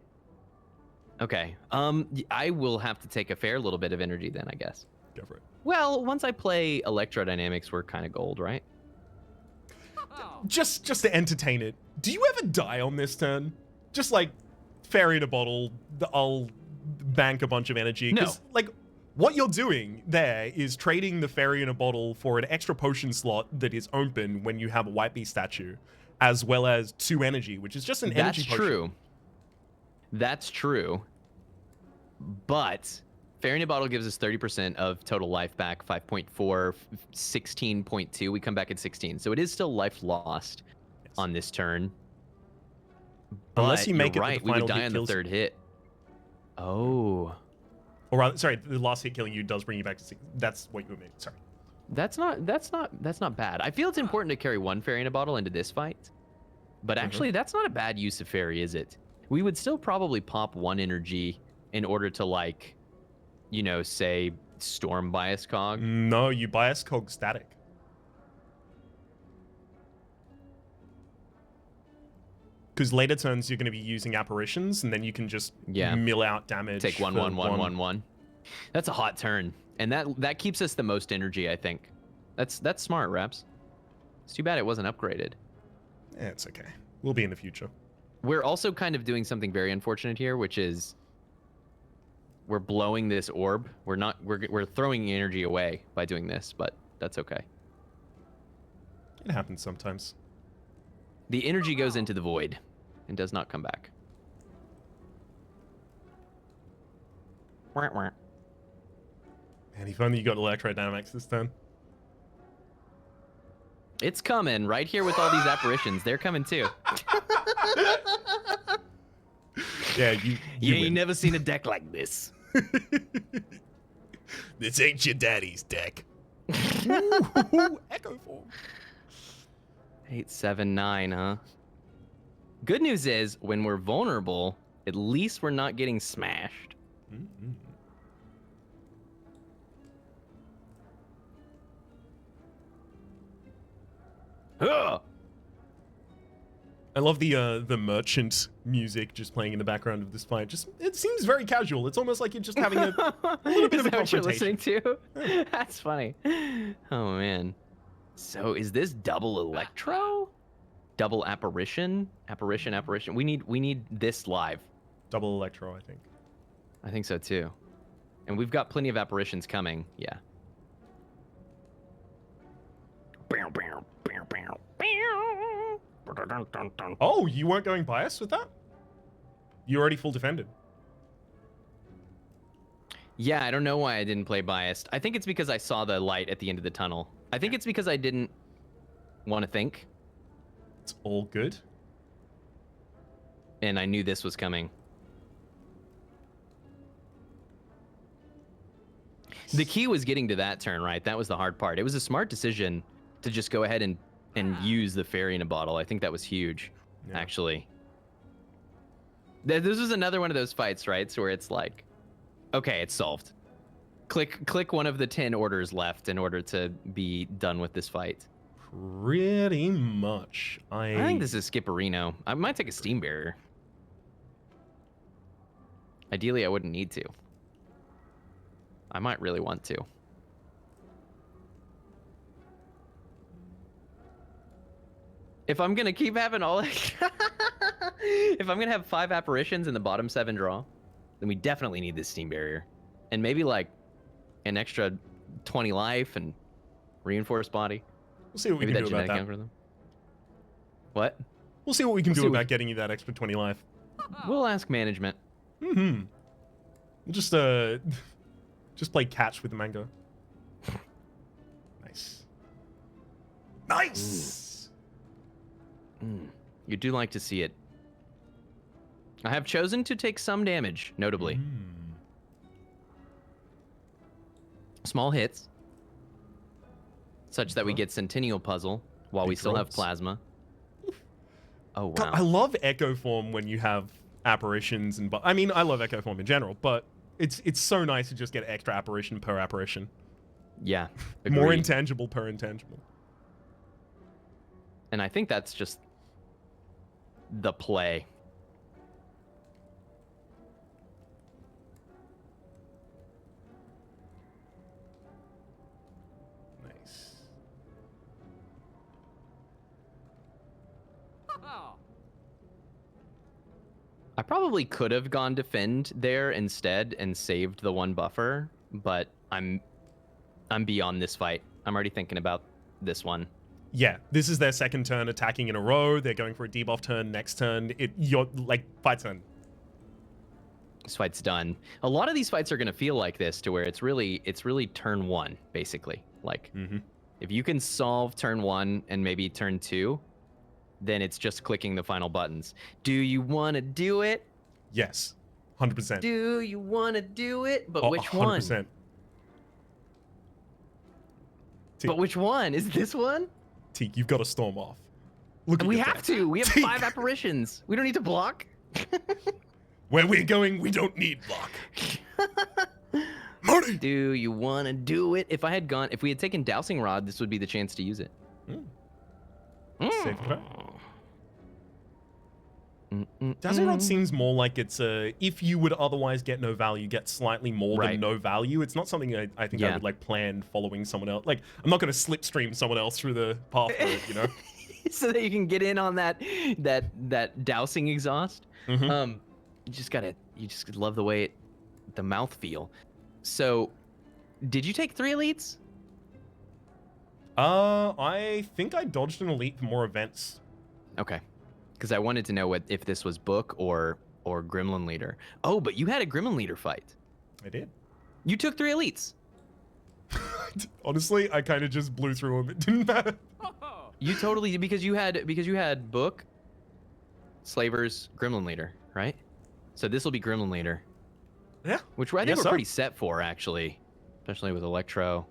Okay. I will have to take a fair little bit of energy then, I guess. Go for it. Well, once I play electrodynamics, we're kind of gold, right? Just to entertain it. Do you ever die on this turn? Just like fairy in a bottle. I'll bank a bunch of energy. No. Like what you're doing there is trading the fairy in a bottle for an extra potion slot that is open when you have a White Beast statue, as well as 2 energy, which is just an energy potion. That's true. That's true. But Fairy in a Bottle gives us 30% of total life back, 5.4, 16.2. We come back at 16. So it is still life lost on this turn. But unless you make you're it right, the we would final die hit on the kills 3rd hit. Oh. Or rather, sorry, the last hit killing you does bring you back to 6. That's what you mean. Sorry. That's not bad. I feel it's important to carry 1 Fairy in a Bottle into this fight. But actually, that's not a bad use of Fairy, is it? We would still probably pop 1 energy in order to, like, you know, say Storm Bias Cog. No, you bias cog static. Because later turns you're going to be using apparitions, and then you can just mill out damage. Take 1, 1, 1, 1, 1. That's a hot turn, and that keeps us the most energy, I think. That's smart, Raps. It's too bad it wasn't upgraded. Yeah, it's okay. We'll be in the future. We're also kind of doing something very unfortunate here, which is we're blowing this orb. We're throwing energy away by doing this, but that's okay. It happens sometimes. The energy goes into the void and does not come back. Man, if only you got electrodynamics this turn. It's coming right here with all these apparitions. They're coming too. Yeah, you ain't never seen a deck like this. This ain't your daddy's deck. Ooh, Echo Form. 8, 7, 9, huh? Good news is, when we're vulnerable, at least we're not getting smashed. Mm-hmm. Ugh! I love the merchant music just playing in the background of this fight. Just it seems very casual. It's almost like you're just having a little bit of a Is that what you're confrontation. listening to? That's funny. Oh man. So is this double electro? Double apparition? Apparition. We need this live. Double electro, I think. I think so too. And we've got plenty of apparitions coming. Yeah. Oh, you weren't going bias with that? You already full defended. Yeah, I don't know why I didn't play biased. I think it's because I saw the light at the end of the tunnel. I think it's because I didn't want to think. It's all good. And I knew this was coming. The key was getting to that turn, right? That was the hard part. It was a smart decision to just go ahead and use the fairy in a bottle. I think that was huge, actually. This was another one of those fights, right? So where it's like, okay, it's solved. Click one of the 10 orders left in order to be done with this fight. Pretty much. I think this is Skipperino. I might take a Steam Barrier. Ideally, I wouldn't need to. I might really want to. If I'm gonna keep having all if I'm gonna have 5 apparitions in the bottom 7 draw, then we definitely need this Steam Barrier. And maybe like an extra 20 life and reinforced body. We'll see what we can do about that. Algorithm. What? We'll see what we can do about getting you that extra 20 life. We'll ask management. Mm-hmm. We'll just play catch with the mango. Nice. Nice! You do like to see it. I have chosen to take some damage, notably. Small hits. Such that we get Centennial Puzzle while we still have Plasma. Oh, wow. God, I love Echo Form when you have apparitions and... I mean, I love Echo Form in general, but It's so nice to just get extra apparition per apparition. Yeah. More agreed. intangible per intangible. And I think that's just the play. Nice. I probably could have gone defend there instead and saved the one buffer, but I'm beyond this fight. I'm already thinking about this one. Yeah, this is their second turn attacking in a row. They're going for a debuff turn next turn. You're like fight's done. This fight's done. A lot of these fights are going to feel like this, to where it's really turn one, basically. Like, if you can solve turn one and maybe turn two, then it's just clicking the final buttons. Do you want to do it? Yes, 100%. Do you want to do it? But which one? 100%. But which one? Is this one? Teak, you've got to storm off. Look at We your have deck. to. We have Teak. 5 apparitions. We don't need to block. Where we're going, we don't need block. Marty! Do you want to do it? If we had taken Dowsing Rod, this would be the chance to use it. Safe bet. Dowsing Rod seems more like it's if you would otherwise get no value, get slightly more than no value. It's not something I think I would like plan following someone else. Like, I'm not going to slipstream someone else through the path for it, you know? So that you can get in on that dousing exhaust. You just love the way the mouth feel. So, did you take 3 elites? I think I dodged an elite for more events. Okay. Because I wanted to know if this was book or Gremlin Leader. Oh, but you had a Gremlin Leader fight. I did. You took 3 elites. Honestly, I kind of just blew through them. It didn't matter. You totally, because you had book, Slavers, Gremlin Leader, right? So this will be Gremlin Leader. Yeah. Which I think we're pretty set for, actually, especially with Electro.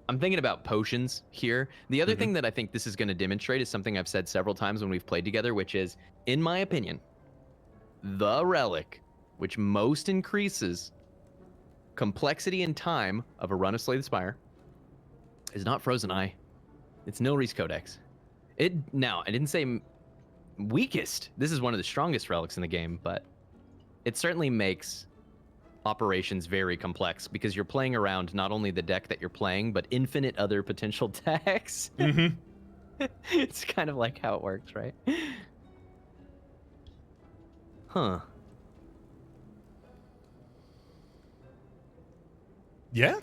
I'm thinking about potions here. The other thing that I think this is going to demonstrate is something I've said several times when we've played together, which is, in my opinion, the relic which most increases complexity and time of a run of Slay the Spire is not Frozen Eye. It's Nilri's Codex. Now, I didn't say weakest. This is one of the strongest relics in the game, but it certainly makes operations very complex because you're playing around not only the deck that you're playing, but infinite other potential decks. It's kind of like how it works, right? Huh. Yeah.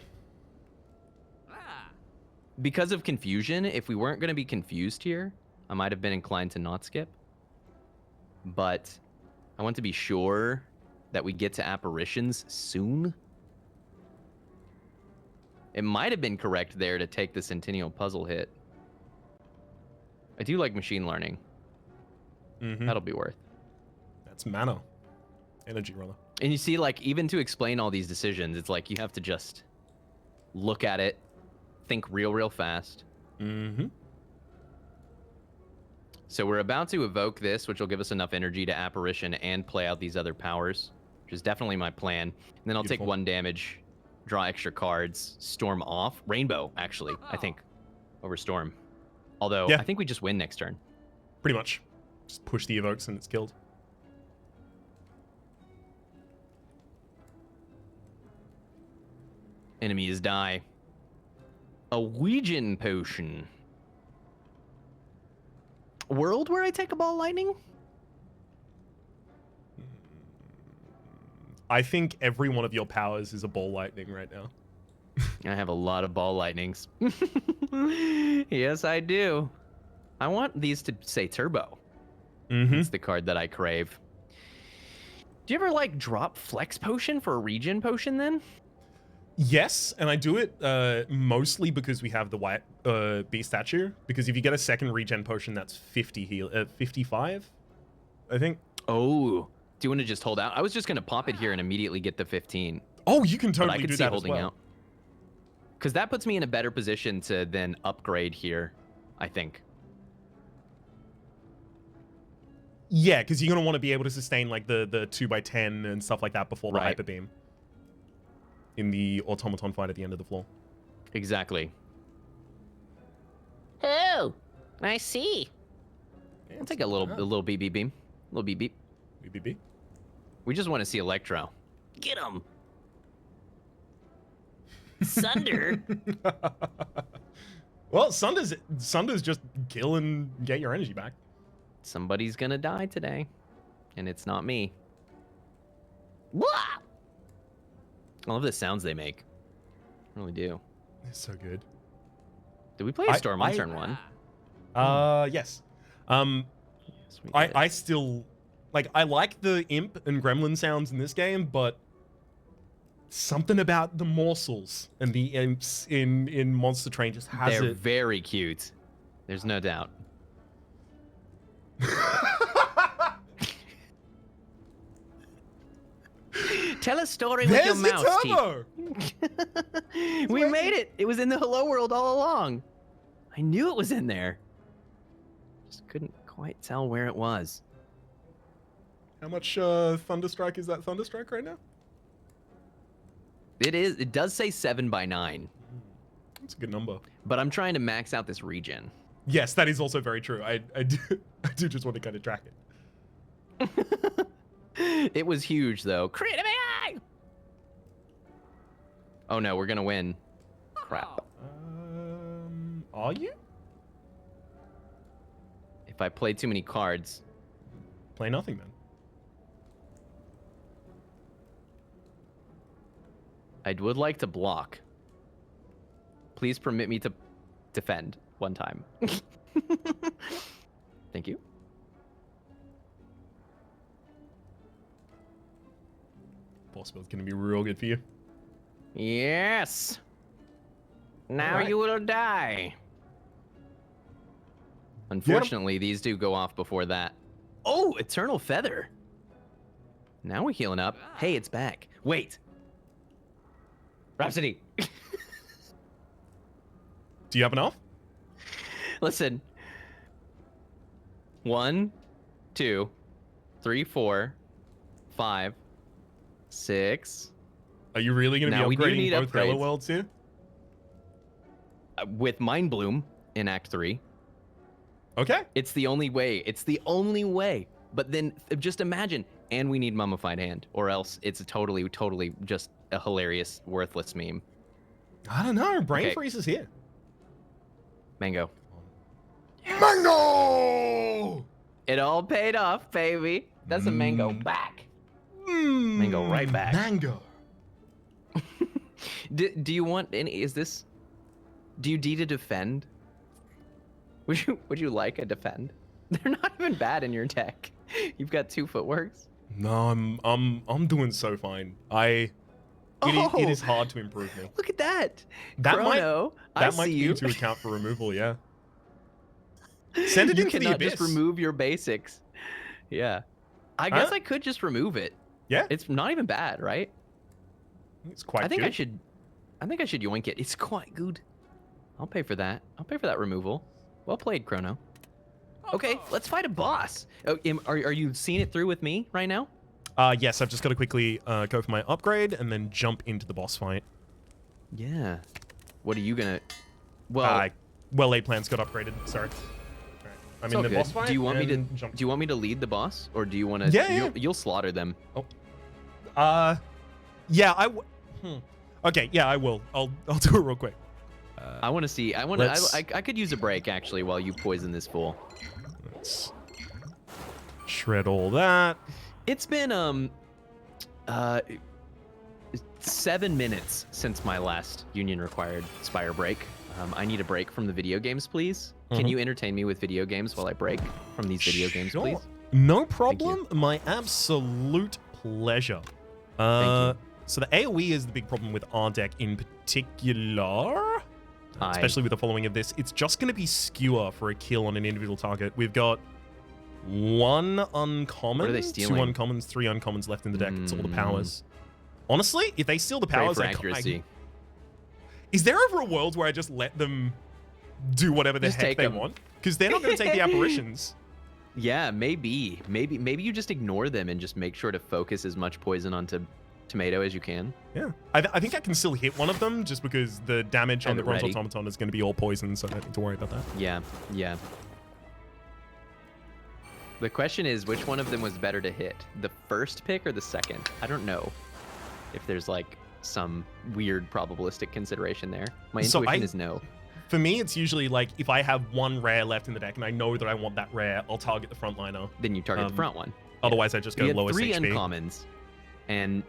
Because of confusion, if we weren't going to be confused here, I might have been inclined to not skip. But I want to be sure that we get to apparitions soon. It might have been correct there to take the Centennial Puzzle hit. I do like machine learning. That'll be worth. That's mana. Energy, rather. And you see, like, even to explain all these decisions, it's like you have to just look at it, think real fast. So we're about to evoke this, which will give us enough energy to apparition and play out these other powers, which is definitely my plan. And then I'll take 1 damage, draw extra cards, storm off. Rainbow, actually, I think, over storm. Although, I think we just win next turn. Pretty much. Just push the evokes and it's killed. Enemies die. A Ouija potion. World where I take a ball lightning? I think every one of your powers is a ball lightning right now. I have a lot of ball lightnings. Yes, I do. I want these to say turbo. It's the card that I crave. Do you ever like drop flex potion for a regen potion then? Yes, and I do it mostly because we have the white beast statue. Because if you get a second regen potion, that's 50 heal, 55, I think. Oh, do you want to just hold out? I was just gonna pop it here and immediately get the 15. Oh, you can But I totally could do see that holding as well. out. Because that puts me in a better position to then upgrade here, I think. Yeah, because you're gonna want to be able to sustain like the 2x10 and stuff like that before the hyper beam. in the automaton fight at the end of the floor. Exactly. Oh, I see. Yeah, I'll take a little BB beam. Little beep beep. BBB. We just want to see Electro. Get him. Sunder. Well, Sunder's just kill and get your energy back. Somebody's gonna die today, and it's not me. Wah! I love the sounds they make. I really do. It's so good. Did we play a storm on turn 1? Yes. Yes, we did. I still I like the imp and gremlin sounds in this game, but something about the morsels and the imps in Monster Train just has They're it. very cute. There's no doubt. Tell a story with your There's the mouse turbo! teeth. We made it. It was in the hello world all along. I knew it was in there. Just couldn't quite tell where it was. How much Thunderstrike is that Thunderstrike right now? It is. It does say 7 by 9, That's a good number. but I'm trying to max out this region. Yes, that is also very true. I do just want to kind of track it. It was huge though. Crit me! Oh no, we're gonna win. Crap. Are you? If I play too many cards. Play nothing then. I would like to block. Please permit me to defend one time. Thank you. Boss build's gonna be real good for you. Yes. Now Alright. you will die. Unfortunately, these do go off before that. Oh, Eternal Feather. Now we're healing up. Hey, it's back. Wait. Rhapsody. Do you have enough? Listen. 1, 2, 3, 4, 5, 6. Are you really gonna Now we be do upgrading need both Hello upgrades. Worlds here? With Mind Bloom in Act 3. Okay. It's the only way. It's the only way. But then just imagine, and we need Mummified Hand, or else it's a totally just a hilarious, worthless meme. I don't know. Brain Okay. Freeze is here. Mango. Mango! It all paid off, baby. That's a mango back. Mango right back. Mango. Do you want any? Do you need a defend? Would you like a defend? They're not even bad in your deck. You've got 2 footworks. No, I'm doing so fine. It is hard to improve me. Look at that. That Chrono, might see be you. to account for removal, yeah. Send it You into the cannot abyss. just remove your basics. Yeah. I guess Huh? I could just remove it. Yeah, It's not even bad, right? it's quite I think good. I think I should yoink it. It's quite good. I'll pay for that. I'll pay for that removal. Well played, Chrono. Okay, let's fight a boss. Oh, are you seeing it through with me right now? Yes, I've just got to quickly go for my upgrade and then jump into the boss fight. Yeah. What are you gonna? Well, Well, A plan's got upgraded. Sorry. Alright. I'm it's in all the good. boss fight. Do you want me to? and jump. Do you want me to lead the boss, or do you want to? Yeah. You'll slaughter them. Yeah, Okay, yeah, I will. I'll do it real quick. I want to see. I could use a break actually while you poison this fool. Let's shred all that. It's been 7 minutes since my last union required Spire break. I need a break from the video games, please. Can you entertain me with video games while I break from these video games, Sure. please? No problem. My absolute pleasure. Thank you. So the AoE is the big problem with our deck in particular. Especially with the following of this. It's just going to be skewer for a kill on an individual target. We've got 1 uncommon, What are they 2 stealing? uncommons, 3 uncommons left in the deck. It's all the powers. Honestly, if they steal the Pray powers, for accuracy. Is there ever a world where I just let them do whatever the Just heck take they them. want? Because they're not going to take the apparitions. Yeah, maybe you just ignore them and just make sure to focus as much poison onto tomato as you can. Yeah. I think I can still hit one of them just because the damage on And the bronze ready. automaton is going to be all poison, so I don't need to worry about that. Yeah, yeah. The question is, which one of them was better to hit? The first pick or the second? I don't know if there's like some weird probabilistic consideration there. My So intuition is no. For me, it's usually like if I have one rare left in the deck and I know that I want that rare, I'll target the frontliner. Then you target the front one. Otherwise, I just go We had lowest 3 HP. uncommons, and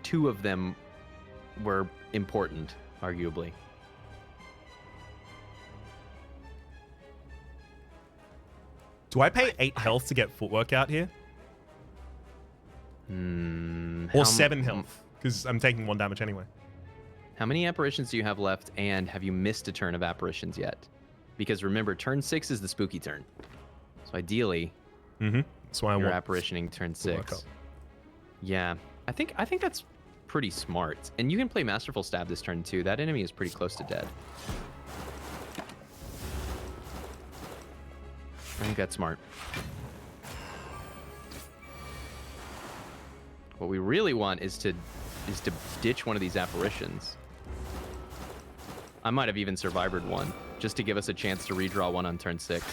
2 of them were important, arguably. Do I pay 8 health to get footwork out here? Or 7 health? Because I'm taking 1 damage anyway. How many apparitions do you have left, and have you missed a turn of apparitions yet? Because remember, turn 6 is the spooky turn. So ideally, That's why I you're want apparitioning turn footwork 6. up. Yeah, I think that's pretty smart. And you can play Masterful Stab this turn too. That enemy is pretty close to dead. I think that's smart. What we really want is to ditch one of these apparitions. I might have even survived one just to give us a chance to redraw one on turn 6.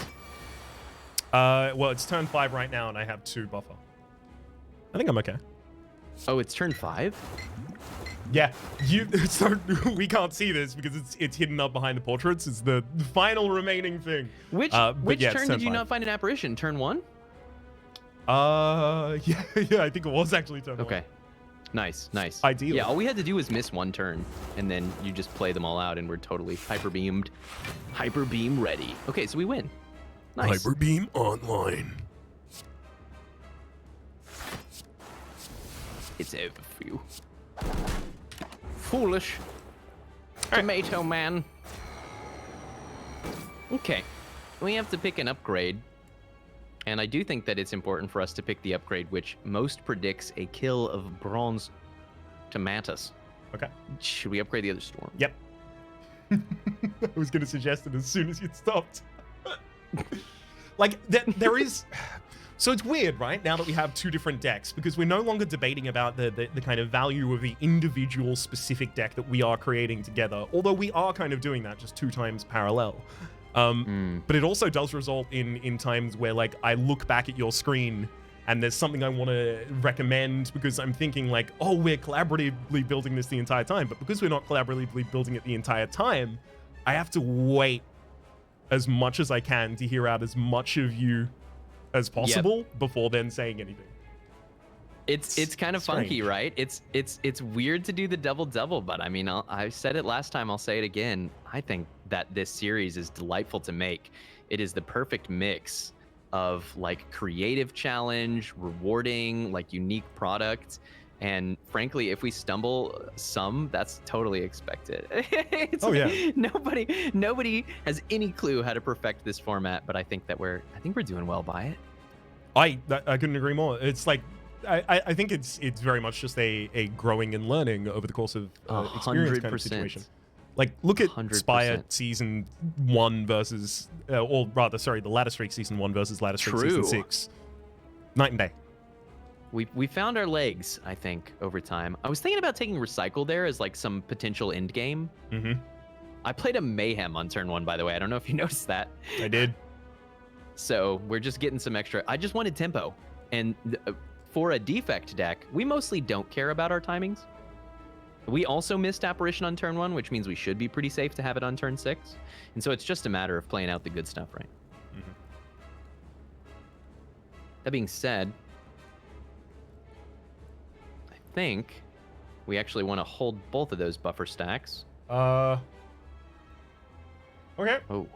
Well, it's turn 5 right now, and I have 2 buffer. I think I'm okay. Oh, it's turn 5? Yeah, so we can't see this because it's hidden up behind the portraits. It's the final remaining thing. Which yeah, turn it's did you 5. not find an apparition? Turn 1? Yeah, I think it was actually turn 1. Okay. Nice, nice. Ideal. Yeah, all we had to do was miss 1 turn, and then you just play them all out, and we're totally hyper beamed. Hyper beam ready. Okay, so we win. Nice. Hyper Beam online. It's over for you. Foolish. Tomato man. Okay. We have to pick an upgrade. And I do think that it's important for us to pick the upgrade which most predicts a kill of bronze tomatoes. Okay. Should we upgrade the other storm? Yep. I was going to suggest it as soon as you'd stopped. Like, there is... So it's weird, right? Now that we have 2 different decks, because we're no longer debating about the kind of value of the individual specific deck that we are creating together, although we are kind of doing that just 2 times parallel. But it also does result in times where, like, I look back at your screen and there's something I want to recommend because I'm thinking, like, oh, we're collaboratively building this the entire time. But because we're not collaboratively building it the entire time, I have to wait as much as I can to hear out as much of you as possible before then saying anything. It's kind of strange. funky, right? It's weird to do the double, but I mean, I said it last time, I'll say it again. I think that this series is delightful to make. It is the perfect mix of like creative challenge, rewarding, like unique product, and frankly, if we stumble some, that's totally expected. Oh, yeah. Nobody has any clue how to perfect this format, but I think we're doing well by it. I couldn't agree more. It's like I think it's very much just a growing and learning over the course of experience kind of 100%. situation. Like, look at 100%. Spire Season 1 versus, or rather, sorry, the Ladder Streak Season 1 versus Ladder Streak Season True. 6. Night and day. We found our legs, I think, over time. I was thinking about taking Recycle there as like some potential end game. Mm-hmm. I played a Mayhem on turn 1, by the way. I don't know if you noticed that. I did. So we're just getting some extra. I just wanted tempo. And for a defect deck, we mostly don't care about our timings. We also missed Apparition on turn 1, which means we should be pretty safe to have it on turn 6. And so it's just a matter of playing out the good stuff, right? Mm-hmm. That being said, I think we actually want to hold both of those buffer stacks. Okay. Oh.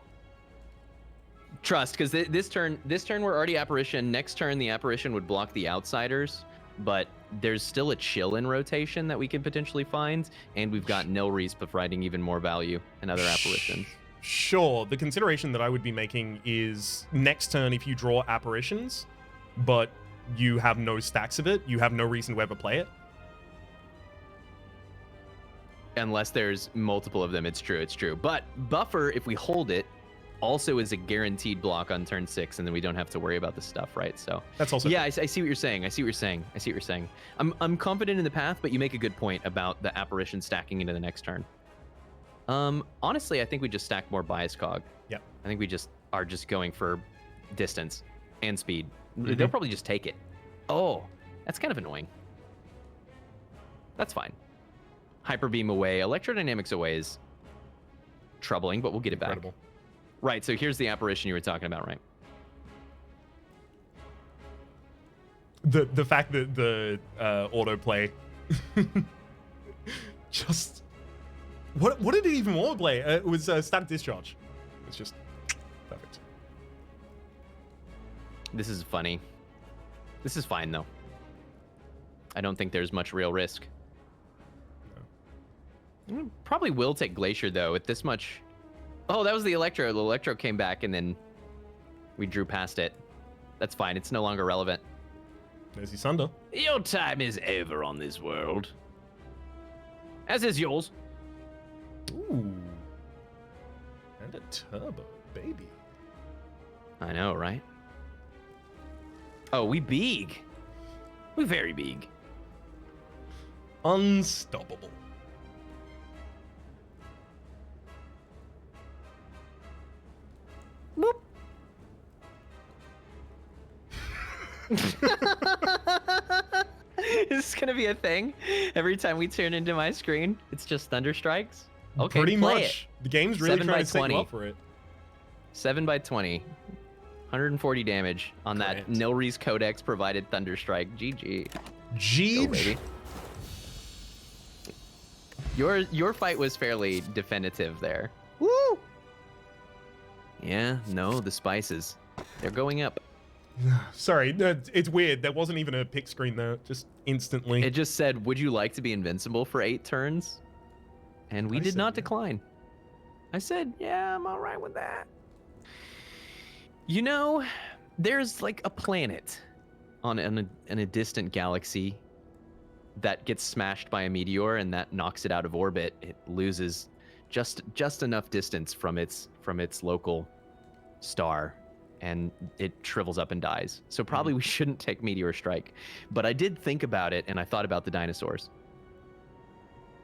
Trust, because this turn we're already Apparition. Next turn, the Apparition would block the Outsiders, but there's still a chill in rotation that we can potentially find, and we've got Nilreese providing even more value and other Apparitions. Sure. The consideration that I would be making is next turn, if you draw Apparitions, but you have no stacks of it, you have no reason to ever play it. Unless there's multiple of them, it's true. But Buffer, if we hold it, also is a guaranteed block on turn 6, and then we don't have to worry about this stuff, right? So That's also yeah, I see what you're saying. I see what you're saying. I'm confident in the path, but you make a good point about the apparition stacking into the next turn. Honestly, I think we just stack more bias cog. Yeah. I think we just are just going for distance and speed. Mm-hmm. They'll probably just take it. Oh, that's kind of annoying. That's fine. Hyper beam away, electrodynamics away is troubling, but we'll get it back. Incredible. Right, so here's the apparition you were talking about, right? The fact that the autoplay just what did it even autoplay? It was static discharge. It's just perfect. This is funny. This is fine though. I don't think there's much real risk. No. Probably will take Glacier though with this much. Oh, that was the Electro. The Electro came back and then we drew past it. That's fine. It's no longer relevant. There's your Sunder. Your time is over on this world. As is yours. Ooh. And a turbo, baby. I know, right? Oh, we big. We very big. Unstoppable. Boop. Is this gonna be a thing? Every time we turn into my screen, it's just thunder strikes? Okay, Pretty play much. it. The game's really 7 trying by to set you 20. up for it. 7 by 20. 140 damage on that Correct. Nilri's Codex provided thunder strike. GG. Go, Jeej. baby. Your fight was fairly definitive there. Woo! Yeah, no, the spices. They're going up. Sorry, it's weird. There wasn't even a pick screen there. Just instantly. It just said, would you like to be invincible for 8 turns? And we I did said not yeah. decline. I said, yeah, I'm all right with that. You know, there's like a planet in a distant galaxy that gets smashed by a meteor and that knocks it out of orbit. It loses just enough distance from its local star, and it shrivels up and dies. So probably we shouldn't take meteor strike. But I did think about it, and I thought about the dinosaurs.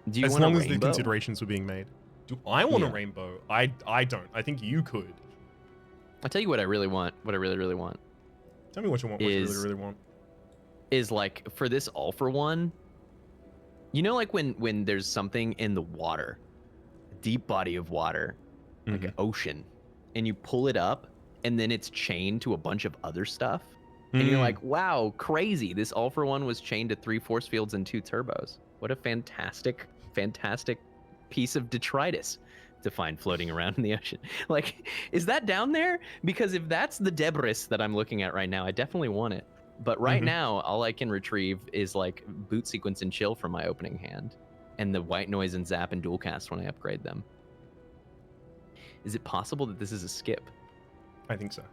Do you As want long a as the rainbow? considerations were being made. Do I want Yeah. a rainbow? I don't. I think you could. I'll tell you what I really want. What I really want Tell me what you want. What you Is- really want. is like for this all for one. You know, like when there's something in the water, deep body of water, like an ocean, and you pull it up, and then it's chained to a bunch of other stuff, and you're Mm. like, wow, crazy! This all for one was chained to 3 force fields and 2 turbos. What a fantastic piece of detritus to find floating around in the ocean. Like, is that down there? Because if that's the debris that I'm looking at right now, I definitely want it. But right Mhm. now, all I can retrieve is like boot sequence and chill from my opening hand, and the white noise and zap and dual cast when I upgrade them. Is it possible that this is a skip? I think so.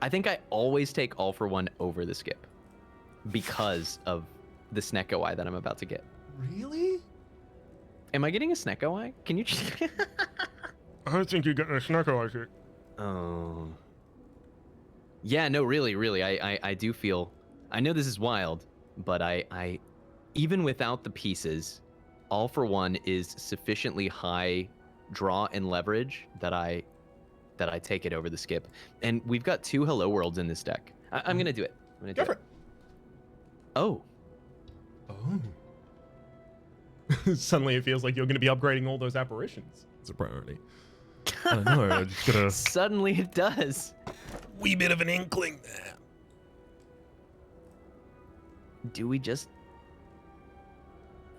I think I always take all for one over the skip because of the Snecko Eye that I'm about to get. Really? Am I getting a Snecko Eye? Can you? I think you're getting a Snecko Eye here. Oh. Yeah, no, really, I do feel. I know this is wild, but I, even without the pieces, all for one is sufficiently high draw and leverage that I take it over the skip. And we've got 2 Hello Worlds in this deck. I'm gonna do it. I'm gonna do Go for it. Oh. Oh. Suddenly it feels like you're going to be upgrading all those apparitions. It's a priority. I don't know. I just got a Suddenly it does. wee bit of an inkling there. Do we just?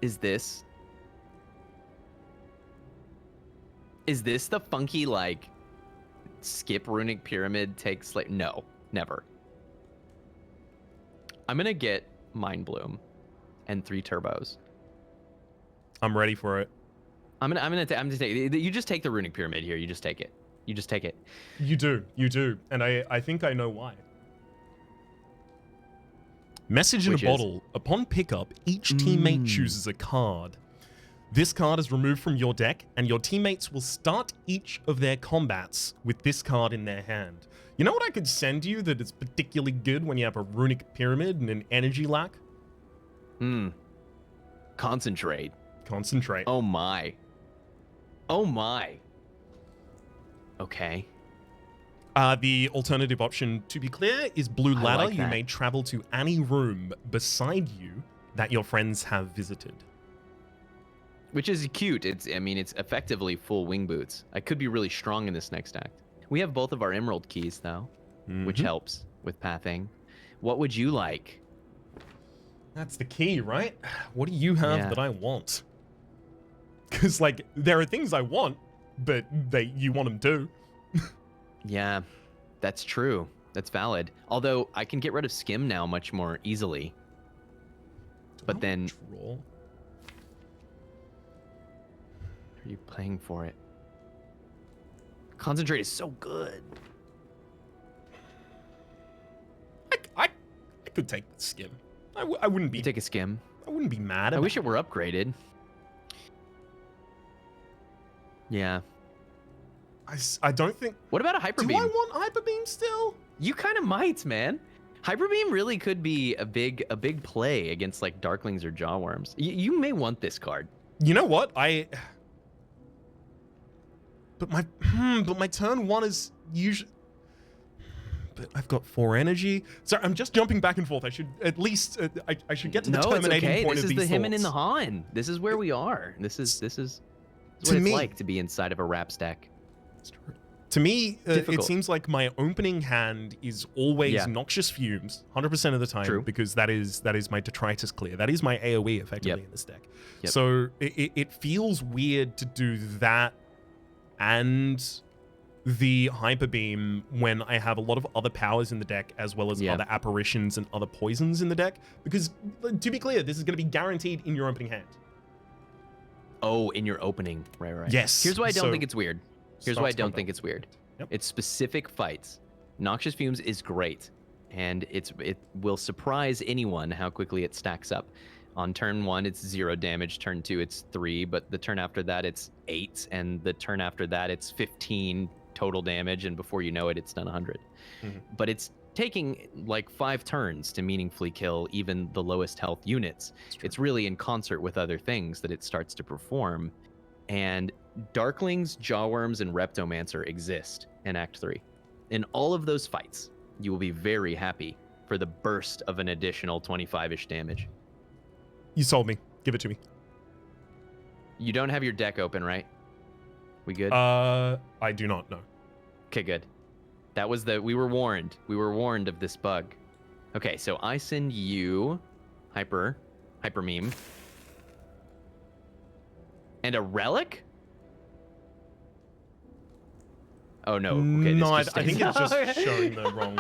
Is this the funky like skip runic pyramid takes like no, never. I'm gonna get Mind Bloom and 3 turbos. I'm ready for it. I'm gonna take. You just take the runic pyramid here. You just take it. You just take it. You do. And I think I know why. Message in Which a is? bottle. Upon pickup, each teammate chooses a card. This card is removed from your deck, and your teammates will start each of their combats with this card in their hand. You know what I could send you that is particularly good when you have a runic pyramid and an energy lack? Concentrate. Concentrate. Oh my. Oh my. Okay. The alternative option, to be clear, is Blue I Ladder. like You that. may travel to any room beside you that your friends have visited. Which is cute. It's effectively full wing boots. I could be really strong in this next act. We have both of our emerald keys though, which helps with pathing. What would you like? That's the key, right? What do you have Yeah. that I want? Because, like, there are things I want, but you want them too. Yeah, that's true. That's valid. Although I can get rid of skim now much more easily. But then, Draw. are you playing for it? Concentrate is so good. I could take the skim. I wouldn't be. You take a skim. I wouldn't be mad. I About wish it were upgraded. Yeah. I don't think. What about a hyper Do beam? I want hyper beam still? You kind of might, man. Hyper beam really could be a big play against like darklings or jawworms. You may want this card. You know what? But my turn 1 is usually. But I've got 4 energy. Sorry, I'm just jumping back and forth. I should at least I should get to the No, it's terminating okay. point This of is these the him and in the thoughts. Han. This is where we are. This is what To it's me- like to be inside of a rap stack. To me, it Difficult. seems like my opening hand is always Yeah. Noxious Fumes, 100% of the time, True. because that is my Detritus clear. That is my AoE effectively Yep. in this deck. Yep. So it feels weird to do that and the Hyper Beam when I have a lot of other powers in the deck as well as Yeah. other apparitions and other poisons in the deck. Because, to be clear, this is going to be guaranteed in your opening hand. Oh, in your opening. Right. Yes, Here's why I don't so- think it's weird. Here's why I Starts don't combat. think it's weird. Yep. It's specific fights. Noxious Fumes is great, and it will surprise anyone how quickly it stacks up. On turn 1, it's 0 damage. Turn 2, it's 3, but the turn after that, it's 8, and the turn after that, it's 15 total damage, and before you know it, it's done 100. Mhm. But it's taking like 5 turns to meaningfully kill even the lowest health units. It's really in concert with other things that it starts to perform. And Darklings, Jawworms, and Reptomancer exist in Act 3. In all of those fights, you will be very happy for the burst of an additional 25-ish damage. You sold me. Give it to me. You don't have your deck open, right? We good? I do not know. Okay, good. That was we were warned. We were warned of this bug. Okay, so I send you hyper meme. And a relic? Oh no. Okay, No, I this just think stays- it's just Okay. showing the wrong.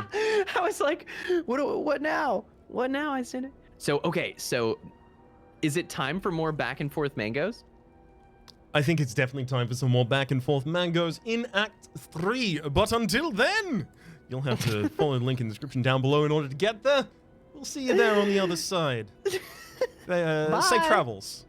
I was like, what now? What now? I sent it. So okay, so is it time for more back and forth mangoes? I think it's definitely time for some more back and forth mangoes in Act 3. But until then, you'll have to follow the link in the description down below in order to get there. We'll see you there on the other side. Safe Bye. travels.